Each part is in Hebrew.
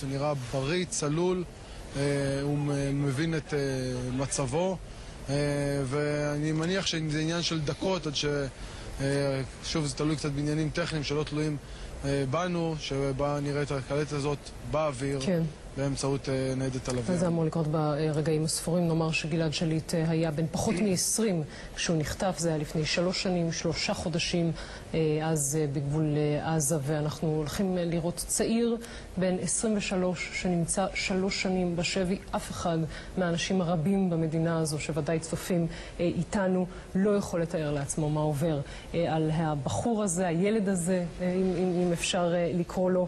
הוא נראה בריא, צלול, הוא מבין את מצבו, ואני מניח שזה עניין של דקות עד שוב זה תלוי קצת בעניינים טכניים שלא תלויים בנו, שבה נראה את הקלטת הזאת באוויר. כן. באמצעות ניידת הלוויין. זה אמור לקרות ברגעים הספורים. נאמר שגלעד שליט היה בן פחות מ-20 כשהוא נחטף. זה היה לפני 3 שנים, 3 חודשים, אז בגבול עזה, ואנחנו הולכים לראות צעיר בן 23 שנמצא 3 שנים בשבי. אף אחד מהאנשים הרבים במדינה הזו שוודאי צופים איתנו לא יכול לתאר לעצמו מה עובר על הבחור הזה, הילד הזה, אם אפשר לקרוא לו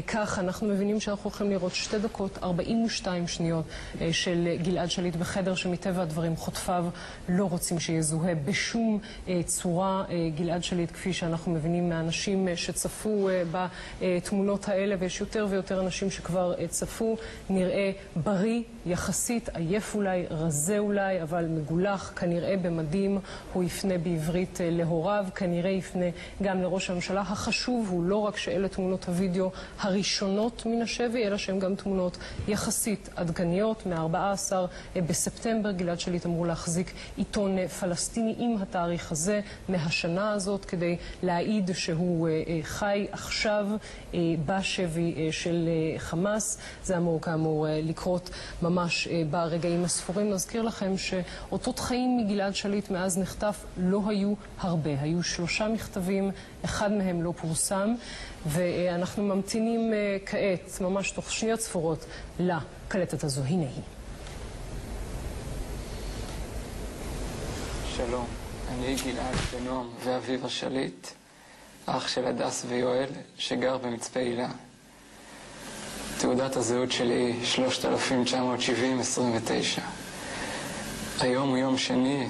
כך. אנחנו מבינים שאנחנו הולכים לראות 2 דקות 42 שניות של גלעד שליט בחדר שמטבע הדברים חוטפיו לא רוצים שיזוהה בשום צורה. גלעד שליט, כפי שאנחנו מבינים מהאנשים שצפו בתמונות האלה, ויש יותר ויותר אנשים שכבר צפו, נראה בריא יחסית, עייף אולי, רזה אולי, אבל מגולח, כנראה במדים. הוא יפנה בעברית להוריו, כנראה יפנה גם לראש הממשלה. החשוב הוא לא רק שאלה תמונות הוידאו הראשונות מן השבי, אלא שהן גם תמונות יחסית עדכניות. מ-14 בספטמבר גלעד שליט אמור להחזיק עיתון פלסטיני עם התאריך הזה מהשנה הזאת, כדי להעיד שהוא חי עכשיו בשבי של חמאס. זה אמור כאמור לקרות ממש ברגעים הספורים. נזכיר לכם שאותות חיים מגלעד שליט מאז נחטף לא היו הרבה. היו 3 מכתבים, אחד מהם לא פורסם, ואנחנו ממתינים כעת, ממש תוך שניות ספורות, לקלטת הזו. הנה היא. שלום, אני גלעד בן נועם ואביב השליט, אח של הדס ויואל שגר במצפה הילה. תעודת הזהות שלי 3970-29. היום הוא יום שני,